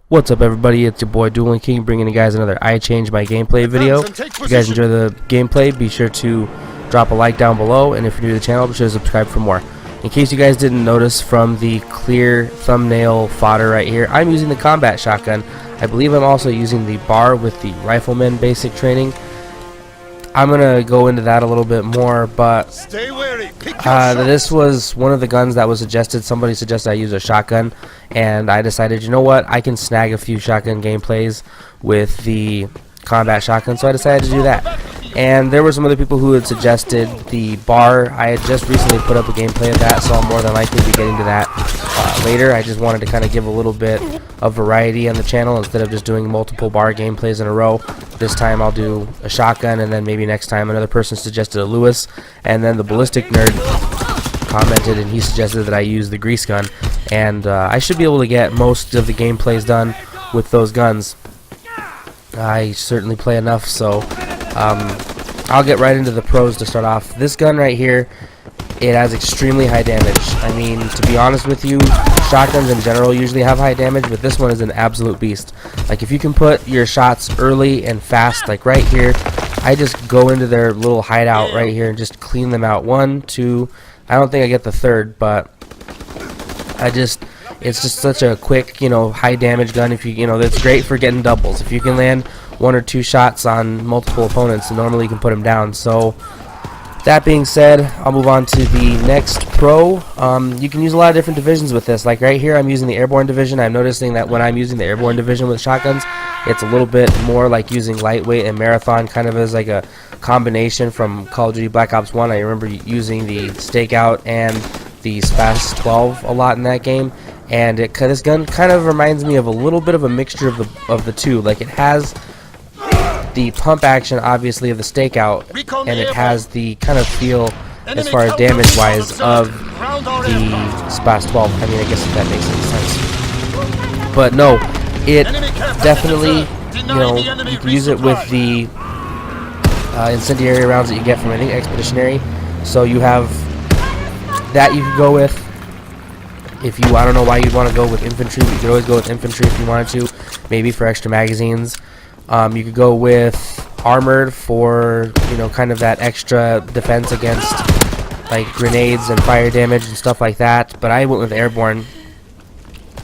What's up, everybody? It's your boy Dueling King, bringing you guys another iChange my gameplay video. If you guys enjoy the gameplay, be sure to drop a like down below, and if you're new to the channel, be sure to subscribe for more. In case you guys didn't notice from the clear thumbnail fodder right here, I'm using the combat shotgun. I believe I'm also using the bar with the rifleman basic training. I'm gonna go into that a little bit more, but this was one of the guns that was suggested. Somebody suggested I use a shotgun, and I decided, you know what, I can snag a few shotgun gameplays with the combat shotgun, so I decided to do that. And there were some other people who had suggested the bar. I had just recently put up a gameplay of that, so I'll more than likely be getting to that later. I just wanted to kind of give a little bit of variety on the channel instead of just doing multiple bar gameplays in a row. This time I'll do a shotgun, and then maybe next time another person suggested a Lewis, and then the ballistic nerd commented and he suggested that I use the grease gun, and I should be able to get most of the gameplays done with those guns. I certainly play enough, so I'll get right into the pros to start off. This gun right here, it has extremely high damage. I mean, to be honest with you, shotguns in general usually have high damage, but this one is an absolute beast. Like, if you can put your shots early and fast, like right here, I just go into their little hideout right here and just clean them out. 1, 2, I don't think I get the third, but it's just such a quick, high damage gun. If that's great for getting doubles. If you can land 1 or 2 shots on multiple opponents, normally you can put them down. So that being said, I'll move on to the next pro. You can use a lot of different divisions with this. Like right here, I'm using the airborne division. I'm noticing that when I'm using the airborne division with shotguns, it's a little bit more like using lightweight and marathon, kind of as like a combination from Call of Duty Black Ops 1. I remember using the stakeout and the SPAS 12 a lot in that game, and this gun kind of reminds me of a little bit of a mixture of the two. Like, it has the pump action, obviously, of the stakeout, and it has the kind of feel as far as damage wise of the SPAS 12. I mean, I guess if that makes any sense. But no, it definitely, you can use it with the incendiary rounds that you get from, I think, Expeditionary. So you have that you could go with. If you, I don't know why you'd want to go with infantry, but you could always go with infantry if you wanted to, maybe for extra magazines. You could go with armored for, kind of that extra defense against like grenades and fire damage and stuff like that. But I went with airborne.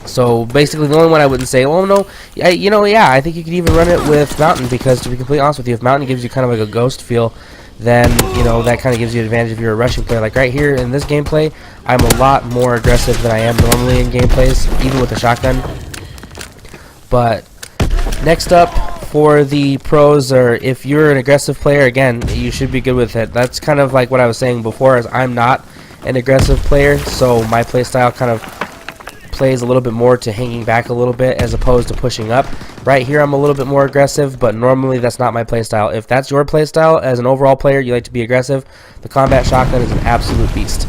So basically, the only one I wouldn't say, oh no, yeah, I think you could even run it with mountain, because to be completely honest with you, if mountain gives you kind of like a ghost feel, then that kind of gives you an advantage if you're a rushing player. Like right here in this gameplay, I'm a lot more aggressive than I am normally in gameplays, even with a shotgun. But next up for the pros, or if you're an aggressive player, again, you should be good with it. That's kind of like what I was saying before, as I'm not an aggressive player, so my playstyle kind of plays a little bit more to hanging back a little bit as opposed to pushing up. Right here I'm a little bit more aggressive, but normally that's not my playstyle. If that's your playstyle as an overall player, you like to be aggressive, the combat shotgun is an absolute beast.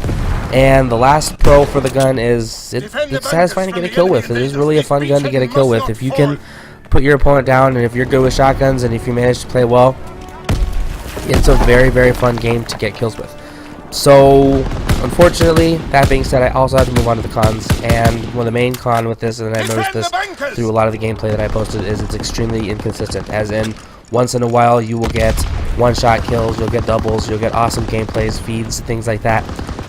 And the last pro for the gun is it's satisfying to get a kill with. It is really a fun gun to get a kill with. If you can put your opponent down, and if you're good with shotguns, and if you manage to play well, it's a very, very fun game to get kills with. So unfortunately, that being said, I also have to move on to the cons, and one of the main con with this, and I noticed this through a lot of the gameplay that I posted, is it's extremely inconsistent. As in, once in a while you will get one-shot kills, you'll get doubles, you'll get awesome gameplays, feeds, things like that,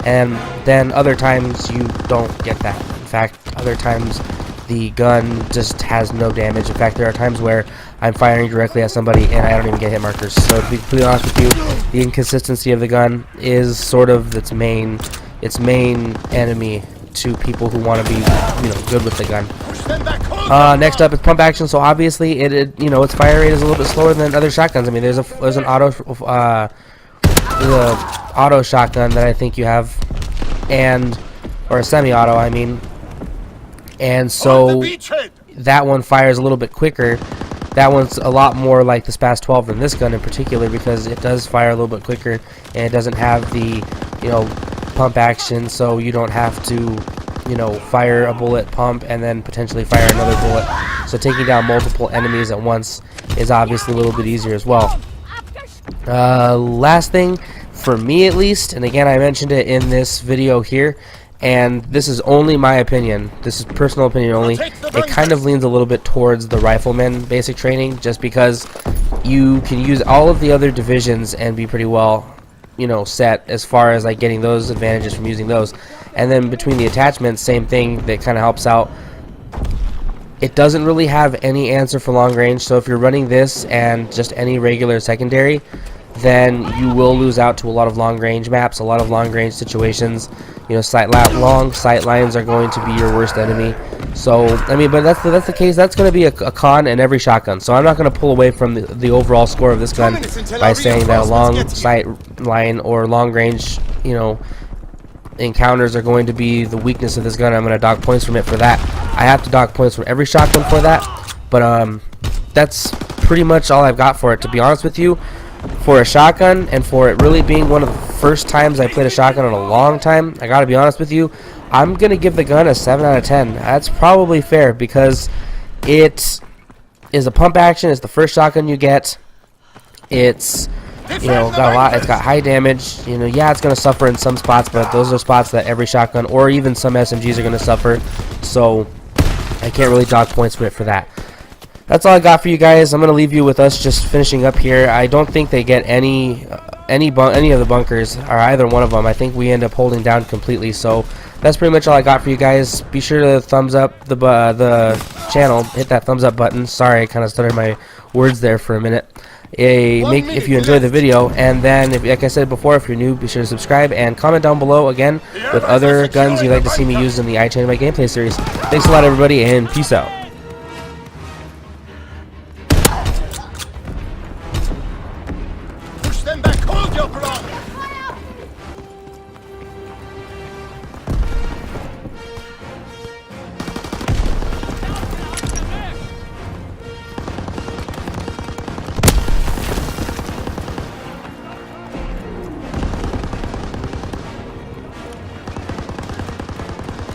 and then other times you don't get that. In fact, other times the gun just has no damage. In fact, there are times where I'm firing directly at somebody and I don't even get hit markers. So to be completely honest with you, the inconsistency of the gun is sort of its main enemy to people who want to be, good with the gun. Next up is pump action. So obviously, its fire rate is a little bit slower than other shotguns. I mean, there's an auto shotgun that I think you have, or a semi-auto, I mean. And so that one fires a little bit quicker. That one's a lot more like the SPAS 12 than this gun in particular, because it does fire a little bit quicker, and it doesn't have the pump action, so you don't have to fire a bullet, pump, and then potentially fire another bullet. So taking down multiple enemies at once is obviously a little bit easier as well. Last thing, for me at least, and again I mentioned it in this video here, and this is only my opinion, this is personal opinion only, it kind of leans a little bit towards the rifleman basic training, just because you can use all of the other divisions and be pretty well, you know, set as far as like getting those advantages from using those. And then between the attachments, same thing, that kind of helps out. It doesn't really have any answer for long range, so if you're running this and just any regular secondary, then you will lose out to a lot of long range maps, a lot of long range situations. You know, long sight lines are going to be your worst enemy. So I mean, but that's the case. That's going to be a con in every shotgun. So I'm not going to pull away from the overall score of this gun by saying that a long sight line or long range, you know, encounters are going to be the weakness of this gun. I'm going to dock points from it for that. I have to dock points from every shotgun for that. But that's pretty much all I've got for it, to be honest with you. For a shotgun, and for it really being one of the first times I played a shotgun in a long time, I gotta be honest with you, I'm gonna give the gun a 7 out of 10. That's probably fair, because it is a pump action. It's the first shotgun you get. It's, you know, got a lot. It's got high damage. You know, yeah, it's gonna suffer in some spots, but those are spots that every shotgun or even some SMGs are gonna suffer. So I can't really dock points for it for that. That's all I got for you guys. I'm gonna leave you with us just finishing up here. I don't think they get any of the bunkers, or either one of them. I think we end up holding down completely. So that's pretty much all I got for you guys. Be sure to thumbs up the channel. Hit that thumbs up button. Sorry, I kind of stuttered my words there for a minute. If you enjoyed the video, and then like I said before, if you're new, be sure to subscribe and comment down below again with other guns you'd like to see me use in the iChange My Gameplay series. Thanks a lot, everybody, and peace out. Them back, hold your ground!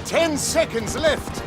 10 seconds left!